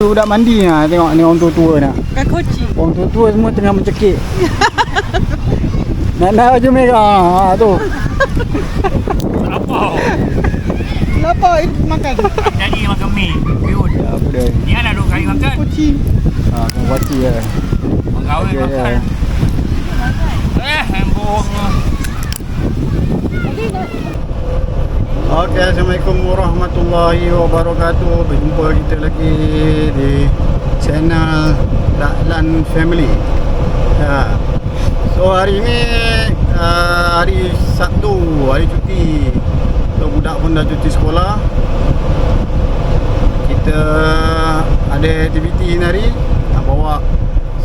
Budak mandi lah, tengok ni orang tua-tua nak. Kan koci. Orang tua-tua semua tengah mencekik. Nak naik baju merah tu. Apa? Kenapa makan? Jadi makan mie. Piun. Apa dia? Ni ada duk kali makan. Koci. Kau baci lah. Orang kahwin Okey, makan. Bohong lah. Okey, Assalamualaikum warahmatullahi wabarakatuh. Berjumpa kita lagi di channel Dahlan Family. So hari ni hari Sabtu, hari cuti. So budak pun dah cuti sekolah. Kita ada aktiviti ni hari. Nak bawa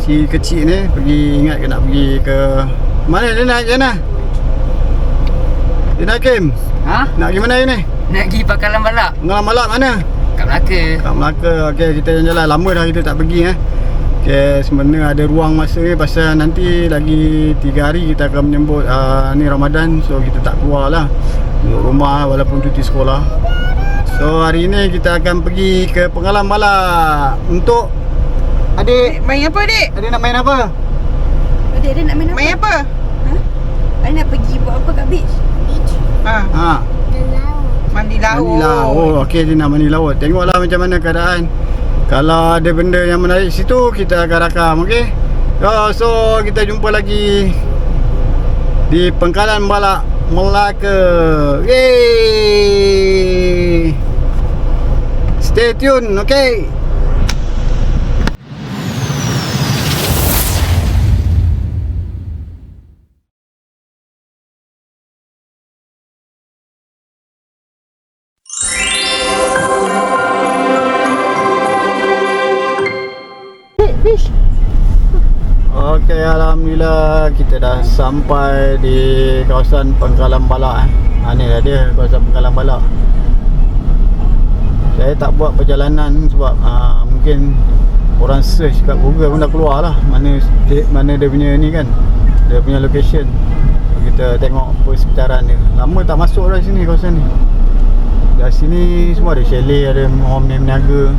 si kecil ni pergi, ingat ke nak pergi ke mana dia nak je nak? Dia nak Kim? Ha? Nak pergi mana ni? Nak pergi Pangkalan Balak. Pangkalan Balak mana? Kat Melaka. Kat Melaka. Okey, kita jalan. Lama dah kita tak pergi Okey, sebenarnya ada ruang masa ni pasal nanti lagi 3 hari kita akan menyambut ni Ramadan. So kita tak keluar lah duduk rumah walaupun cuti sekolah. So hari ni kita akan pergi ke Pangkalan Balak untuk adik. Main apa, Adik? Adik nak main apa? Dia nak main apa? Main apa? I nak pergi buat apa kat beach? Ha. Mandi laut. Mandi laut. Okey, dia nak mandi laut. Tengoklah macam mana keadaan. Kalau ada benda yang menarik situ, kita akan rakam, okey? So kita jumpa lagi di Pangkalan Balak, Melaka. Yeay! Stay tune, okey? Okey, alhamdulillah kita dah sampai di kawasan Pangkalan Balak. Ni dah dia kawasan Pangkalan Balak. Saya tak buat perjalanan sebab mungkin orang search kat Google pun dah keluar lah mana dia punya ni kan, dia punya location. Kita tengok persekitaran dia. Lama tak masuk dah sini, kawasan ni. Dah sini semua ada chalet, ada orang meniaga.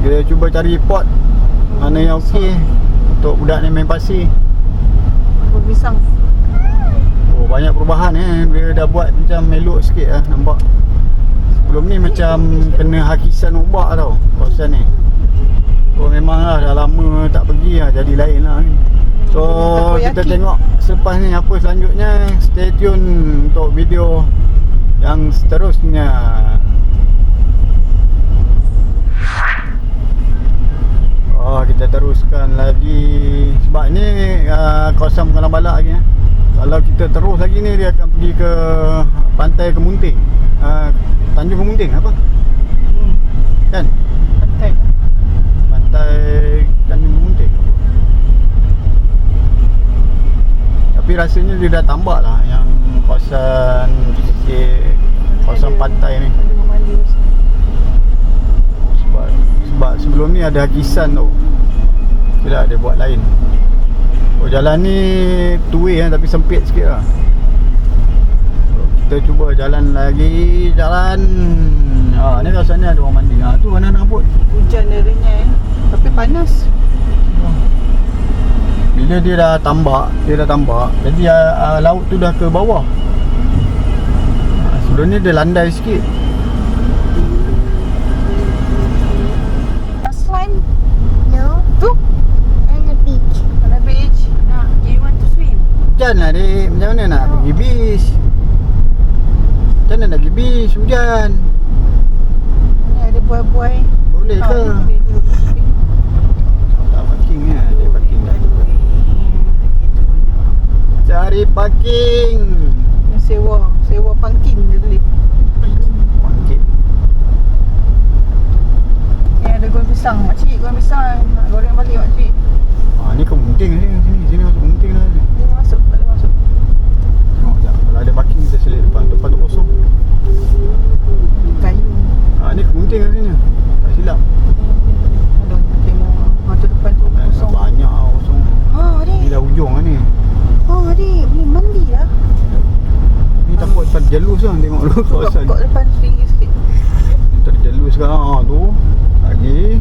Kita cuba cari spot mana yang okey untuk budak ni main pasir. Berpisang. Oh, banyak perubahan dia dah buat macam elok sikit lah nampak. Sebelum ni macam kena hakisan ubak tau kawasan ni. Oh memang lah dah lama tak pergi lah, jadi lain lah ni. So kita tengok selepas ni apa selanjutnya. Stay tune untuk video yang seterusnya. Kita teruskan lagi sebab ni kawasan Pangkalan Balak lagi. Kalau kita terus lagi ni dia akan pergi ke Pantai Kemunting, Tanjung Kemunting apa? Kan? Pantai Tanjung Kemunting. Tapi rasanya dia dah tambah lah yang kawasan kawasan pantai ni. Sebab sebelum ni ada hakisan tau. Bila dia buat lain. Oh, jalan ni two way tapi sempit sikit lah. Kita cuba jalan lagi. Ni kawasan ni ada orang mandi. Tu mana nak buat? Hujan dia renyai tapi panas. Bila dia dah tambak, jadi laut tu dah ke bawah. Sebelum ni dia landai sikit. Hujan lah dek, macam mana nak pergi beach? Macam mana nak pergi beach hujan? Ni ada buai-buai. Boleh ke? Tak parking lah, ada parking dah. Cari parking. Sewa parking dia tulis. Parking. Ni ada goreng pisang. Makcik goreng pisang. Nak goreng balik makcik. Ni Kemunting ni, sini masuk Kemunting lah. Dia masuk, tak boleh masuk. Tengok sekejap, kalau ada parking kita selit depan tu kosong. Kayu. Ni Kemunting lah sini. Tak silap. Ada tengok mata depan tu kosong. Banyak lah kosong. Adik. Ni dah hujung lah ni. Adik, boleh mandi lah. Ni takut terjelus lah tengok dulu kawasan. Kat depan tinggi sikit. Terjelus sekarang tu. Lagi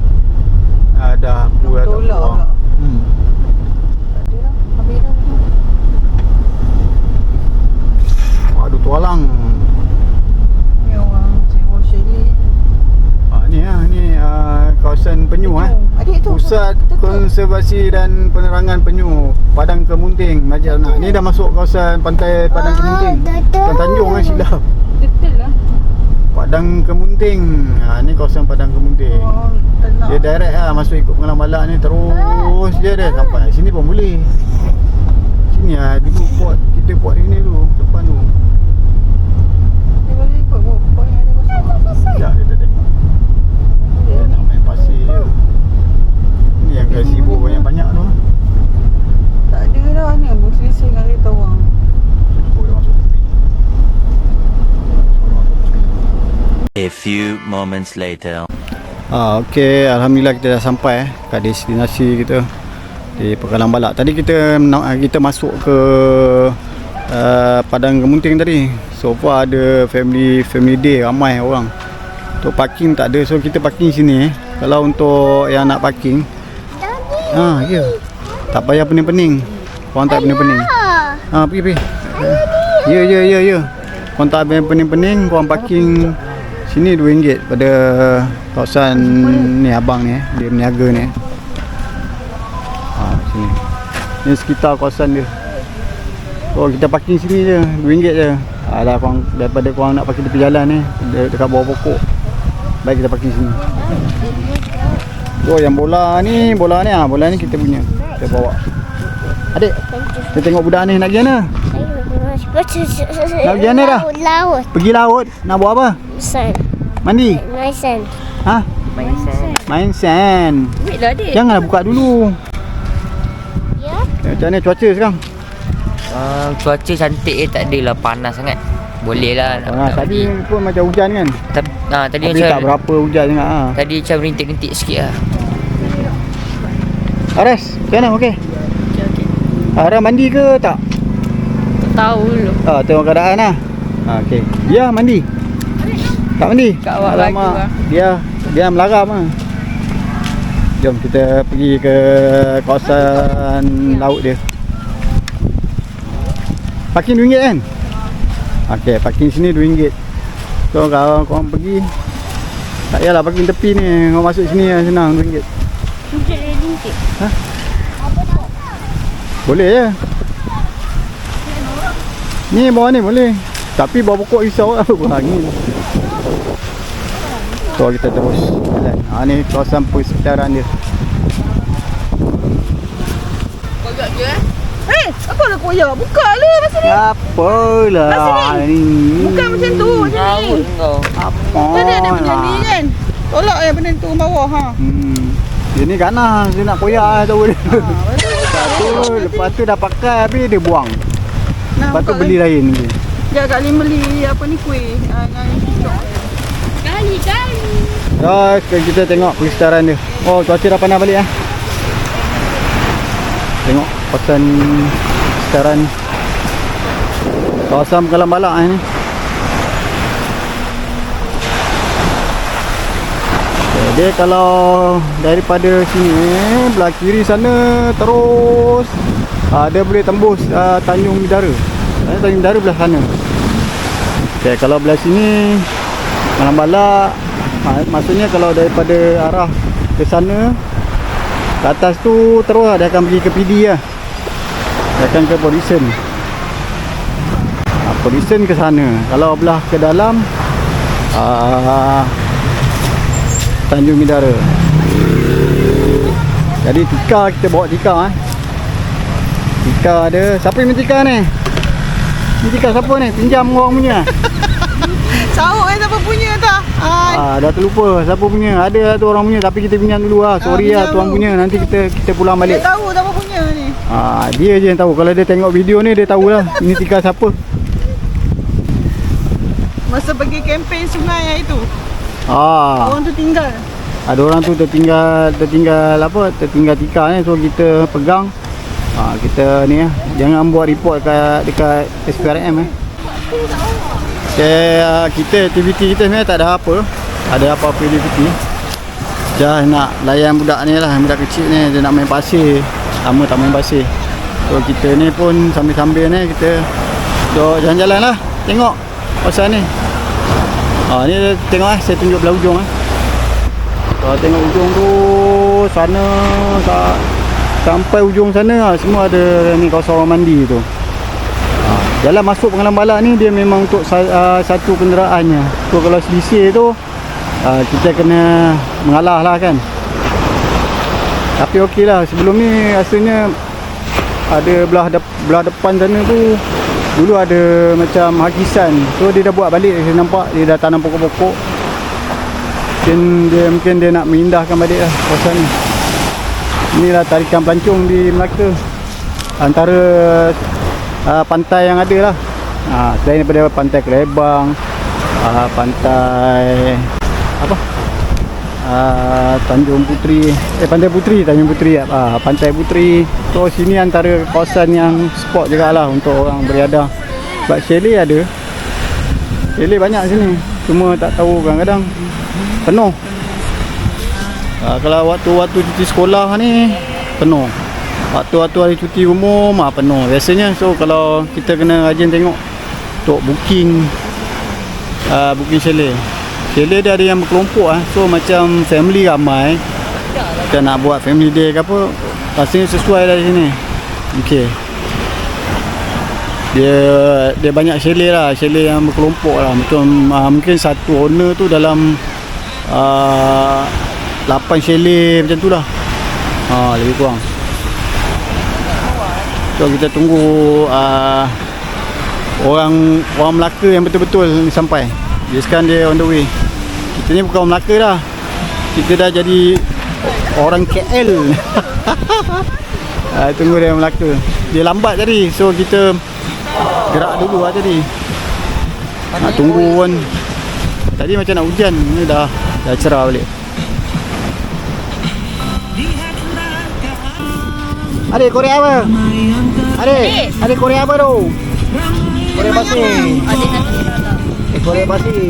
kawasan penyu Adik tu. Pusat Konservasi dan Penerangan Penyu Padang Kemunting Majalna. Ni dah masuk kawasan pantai Padang Kemunting. Bukan Tanjung silap. Betul lah. Padang Kemunting. Ni kawasan Padang Kemunting. Oh, tenang. Dia direct lah masuk ikut Pengalang Balak ni terus dia dah sampai sini pun boleh. Sini lah dulu port kita port ini tu depan tu. Dia boleh ikut pokok yang ada kosong. Sekejap kita tengok. Dia nak main pasir je. Ni yang gazebo banyak-banyak tu. Tak ada dah ni. Berselisih dengan kereta orang. Oh dia masuk tepi. A few moments later. Okey, alhamdulillah kita dah sampai kat destinasi kita di Pekalong Balak. Tadi kita masuk ke Padang Kemunting tadi. So far ada family day, ramai orang. Untuk parking tak ada, so kita parking sini. Kalau untuk yang nak parking, ya. Tak payah pening-pening. Korang tak pening-pening. Pergi. Ya. Korang tak payah pening-pening, korang parking sini RM2 pada kawasan ni abang ni dia berniaga ni. Sini. Ni sekitar kawasan dia. So kita parking sini je RM2 je. Dah korang, daripada korang nak parking tepi jalan ni dekat bawah pokok. Baik kita parking sini. Oh yang bola ni bola ni kita punya. Kita bawa. Adik, kita tengok budak ni nak pergi mana? Nak pergi mana dah? Laut. Pergi laut. Nak buat apa? Sand. Mandi? Main sand. Main sand. Wait lah adik. Janganlah buka dulu. Ya. Macam mana cuaca sekarang? Cuaca cantik tak adalah panas sangat. Boleh lah nak Tadi pergi. pun macam hujan kan? Tadi Tapi tak berapa hujan sangat Tadi macam rintik-rintik sikit lah. Ares, macam mana? Okey? Ara mandi ke tak? Tahu dulu. Tengok keadaan lah. Okey. Dia mandi? Tak mandi? Kat awak baju lah. Dia melaram lah. Jom kita pergi ke kawasan laut dia. Parking RM2 kan? Okey, parking sini RM2. So kalau korang pergi, tak payahlah parking tepi ni. Korang masuk sini lah, senang RM2. Boleh je. Ni bawah ni boleh. Tapi bawah pokok risau lah berangin. So kita terus jalan. Ni kawasan persekitaran dia. Koyak je apa nak koyak? Buka lah masa ni. Apalah ni. Bukan macam tu. Macam ni. Apa? Tadi ada benda ni kan. Tolak benda tu bawah Dia ni ganas. Dia nak koyak lah tahu dia. Lepas tu dah pakai habis dia buang. Lepas tu beli lain ni. Dia kat Lim beli apa ni kuih dengan cucuk. Kali. Kita tengok persekitaran dia. Oh cuaca dah panas balik Tengok kawasan persekitaran kawasan Pekalong Balak ni. Dia kalau daripada sini belah kiri sana terus dia boleh tembus Tanjung Bidara. Tanjung Bidara belah sana. Okay, kalau belah sini Pekalong Balak, maksudnya kalau daripada arah ke sana ke atas tu terus dia akan pergi ke PD lah. Dia akan ke Polisen. Polisen ke sana. Kalau belah ke dalam Tanjung Bidara. Jadi tikar kita bawa tikar Tikar ada. Siapa yang tikar ni? Ni tikar siapa ni? Pinjam orang punya. Sahut siapa punya tak? Dah terlupa siapa punya. Ada tu orang punya tapi kita pinjam dulu lah. Sorry lah tuan punya. Nanti kita pulang balik. Dia tahu siapa punya ni. Dia je yang tahu. Kalau dia tengok video ni dia tahulah ini tikar siapa. Masa pergi kempen sungai yang itu. Orang tu tinggal. Ada orang tu tertinggal tikar ni. So kita pegang. Kita ni jangan buat report dekat SPRM kita aktiviti kita sebenarnya tak ada apa. Ada apa-apa aktiviti. Just nak layan budak ni lah, budak kecil ni dia nak main pasir. Lama tak main pasir. So kita ni pun sambil-sambil ni kita duduk jalan-jalan lah. Tengok kawasan ni. Ni tengok saya tunjuk belah hujung Kalau tengok ujung tu sana sampai ujung sana semua ada ni kawasan orang mandi tu. Jalan masuk Pengalang Balak ni dia memang untuk satu kenderaannya. So kalau selisih tu kita kena mengalah lah kan. Tapi okey lah, sebelum ni rasanya ada belah depan sana tu dulu ada macam hakisan. So dia dah buat balik, saya nampak dia dah tanam pokok-pokok. Mungkin dia nak mengindahkan balik lah kawasan ni. Inilah tarikan pelancong di Melaka. Antara pantai yang ada lah. Selain daripada pantai Kelebang, pantai apa? Tanjung Puteri, Pantai Puteri, Tanjung Puteri, Pantai Puteri. So sini antara kawasan yang spot jugalah untuk orang beriadah. Sebab chalet ada. Chalet banyak sini. Cuma tak tahu kadang-kadang penuh. Kalau waktu-waktu cuti sekolah ni penuh. Waktu-waktu hari cuti umum penuh biasanya. So kalau kita kena rajin tengok untuk booking chalet. Chalet dia ada yang berkelompok So macam family ramai, kita nak buat family day ke apa, rasanya sesuai dari sini. Okey. Dia banyak chalet lah, chalet yang berkelompok lah. Mungkin satu owner tu dalam 8 chalet macam tu lah. Lebih kurang. So kita tunggu orang Melaka yang betul-betul ni sampai. Dia sekarang dia on the way. Kita ni bukan orang Melaka dah. Kita dah jadi orang KL. Tunggu dia Melaka. Dia lambat tadi. So kita gerak dulu lah tadi. Nak tunggu pun. Tadi macam nak hujan. Ni dah cerah balik. Adik korek apa? Adik korek apa tu? Korek pasir. Ada satu Korek pasir.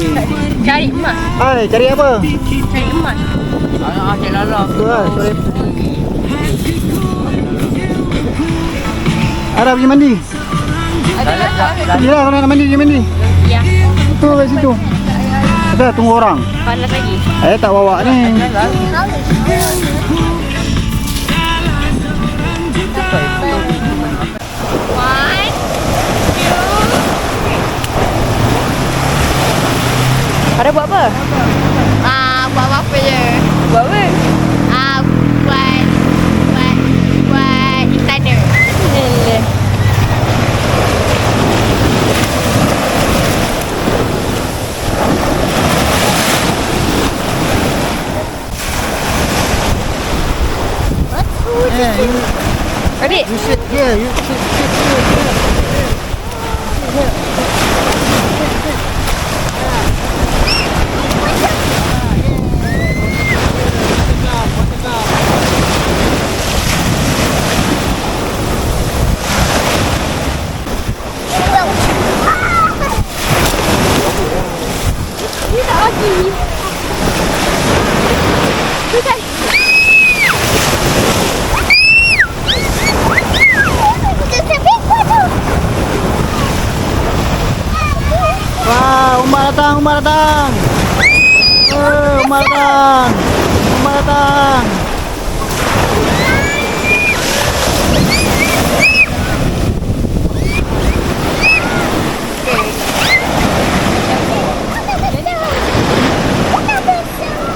cari emas. Hai, cari apa? Cari emas. Cik Lala. Tu lah, korek. Ada pergi mandi? Pergilah kalau nak mandi, pergi mandi. Ya. Tu kat situ. Ada tunggu orang. Panas lagi. Tak bawa ni. Ada buat apa? Buat apa je? Buat apa? Buat istana. Adik. You sit here. You sit here. Umar datang. Umar datang.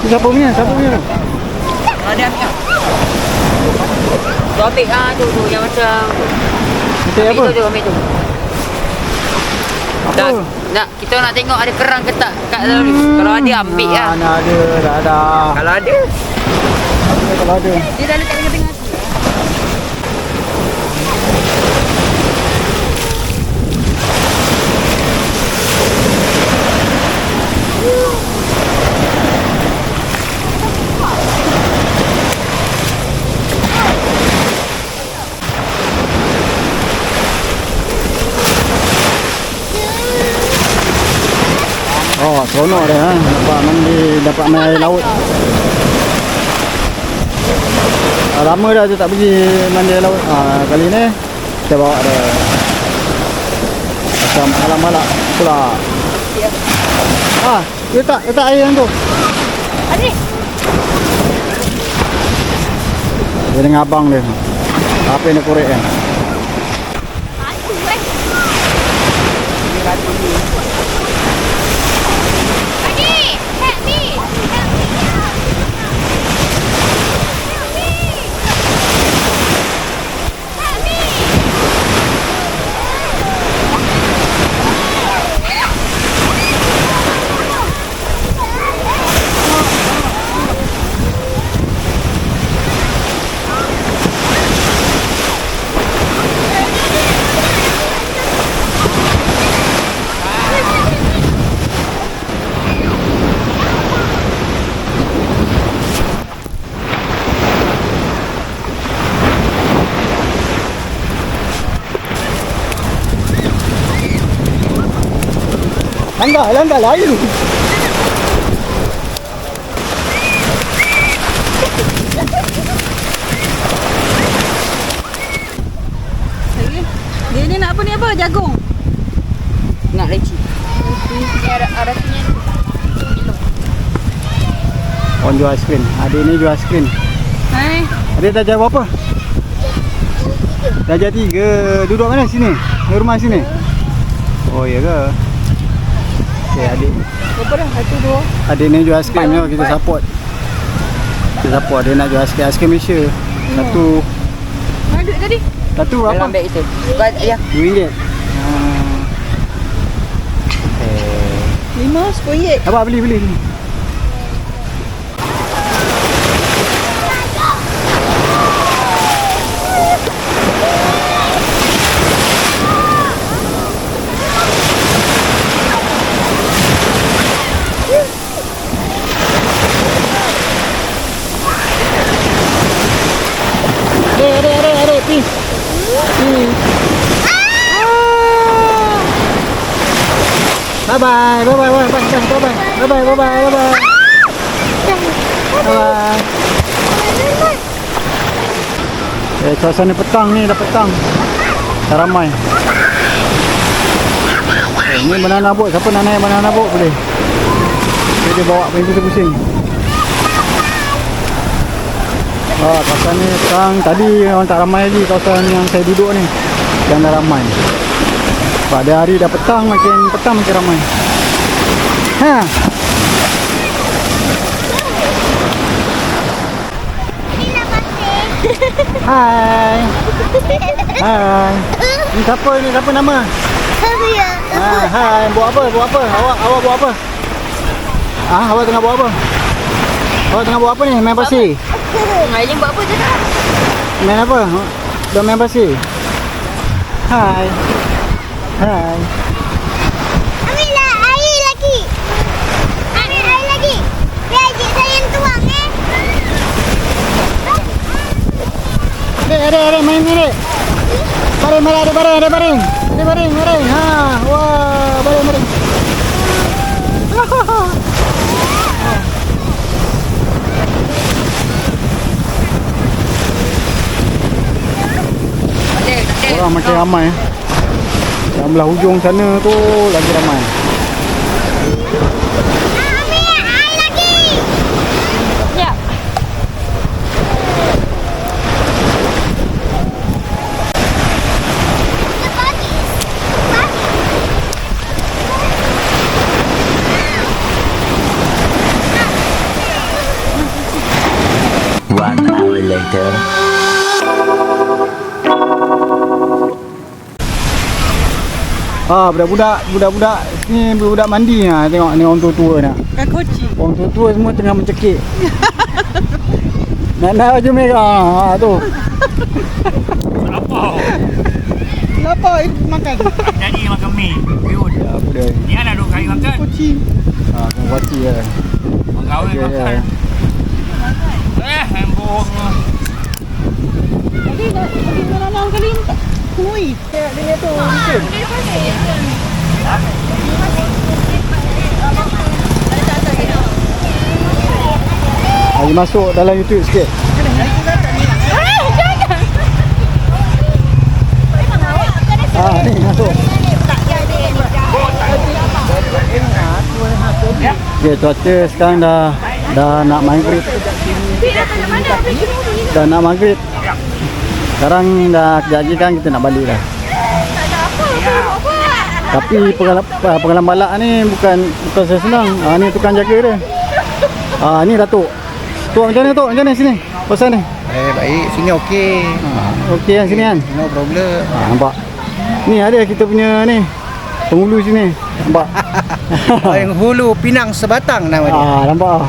Siapa punya? Ada ambil. Tu ambil tu yang macam Kita apa? tu ambil tu. Apa? Nak kita nak tengok ada kerang ke tak kat dalam ni. Kalau ada ambil lah. Mana ada, tak ada. Kalau ada Kalau ada. Dia dah letak tengah-tengah. Oh, seronok dia dapat mandi, dapat main air laut. Lama dah saya tak pergi mandi air laut. Kali ni kita bawa dia macam malam-malam pula. Letak air yang tu. Adik. Dia dengan abang dia. Apa yang dia korek kan? Adik, help me. Help me. Help me. Langgar layu. Dia ni nak apa ni apa? Jagung. Nak leci. Ni ada punya. Orang jual aiskrim. Adik ni jual aiskrim. Hai. Adik dah jawab apa? Dah jadi 3. Duduk mana sini? Di rumah sini? Oh iya ke? Okay, adik. Berapa dah? 1, 2. Adik ni jual aiskrim ni, kita support. Kita support dia nak jual aiskrim Malaysia. Satu Mana duit tadi? berapa? Dalam beg itu. Ya. RM2. Okay. 5, 10 Abang beli. Adik, please. Bye. Suasana petang ni, dah petang. Dah ramai. Ni banana boat. Siapa nak naik banana boat boleh. Dia bawa pergi pusing-pusing. Kawasan ni sekarang tadi orang tak ramai lagi, kawasan yang saya duduk ni. Yang dah ramai. Pada hari dah petang makin ramai. Hai. Ni siapa ni? Siapa nama? Hai. Buat apa? Awak buat apa? Awak tengah buat apa? Awak tengah buat apa ni? Main pasir? Ngaji buat apa je dah? Main apa? Dah main pasir? Hai. Ambillah air lagi. Ambil air lagi. Biar adik saya yang tuang Adik, main ni adik. Baring. Wah, baring. Orang makin ramai. Yang belah hujung sana tu lagi ramai. Ambil air lagi. Ya. One hour later. Budak-budak ni budak mandi tengok ni orang tua-tua nak. Kan koci. Orang tua-tua semua tengah mencekik. Nak baju merah tu. Lapar makan. Jadi makan mi. Piun. Apa dia? Ni ada duk kali makan. Koci. Kena kuati lah. Orang kahwin Okey, makan. Bohong. Tadi nak kali ni tak. Kui. Dia tu. Hari masuk dalam YouTube sikit. Ni masuk. Okay, cuaca sekarang dah nak maghrib. Dah nak maghrib. Sekarang dah kejap lagi kan kita nak balik dah. Tapi pengalaman balak ni bukan saya senang. Ni tukang jaga dia. Ni Datuk. Tok macam mana Tok? Macam mana sini? Pasal ni? Baik, sini okey. Okey kan sini kan? No problem. Nampak. Ni ada kita punya ni. Penghulu sini. Nampak? Yang Hulu Pinang Sebatang nama dia. Nampak.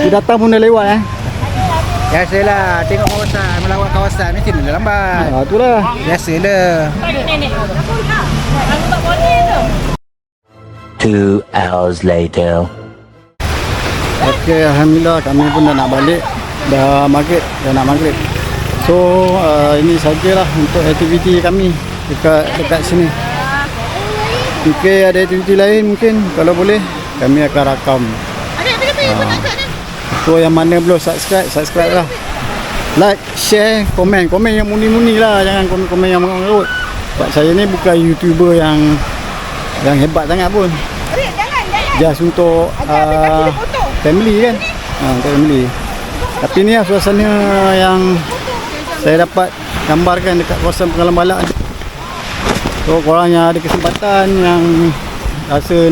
Dia datang pun dah lewat Biasalah, tengok kawasan, melawat kawasan mesti dia lambat. Itulah. Biasalah. 2 hours later. Okey, alhamdulillah kami pun dah nak balik. Dah nak maghrib. So, ini sajalah untuk aktiviti kami dekat sini. Mungkin ada aktiviti lain mungkin kalau boleh kami akan rakam. So yang mana belum subscribe lah. Like, share, komen yang muni-muni lah, jangan komen yang mengarut. Sebab saya ni bukan YouTuber yang hebat sangat pun. Just untuk family kan. Untuk family. Tapi ni lah suasana yang saya dapat gambarkan dekat kawasan Penghalang Balak ni. So korang yang ada kesempatan yang rasa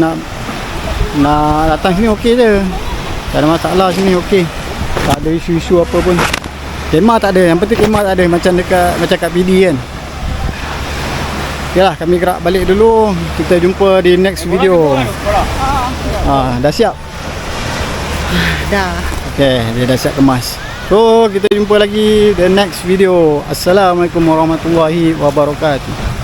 nak datang sini okey je. Tak ada masalah sini okey. Tak ada isu-isu apa pun. Kemah tak ada. Yang penting kemah tak ada macam kat PD kan. Okeylah, kami gerak balik dulu. Kita jumpa di next video. Dah siap? Dah. Okey, dia dah siap kemas. So, kita jumpa lagi the next video. Assalamualaikum warahmatullahi wabarakatuh.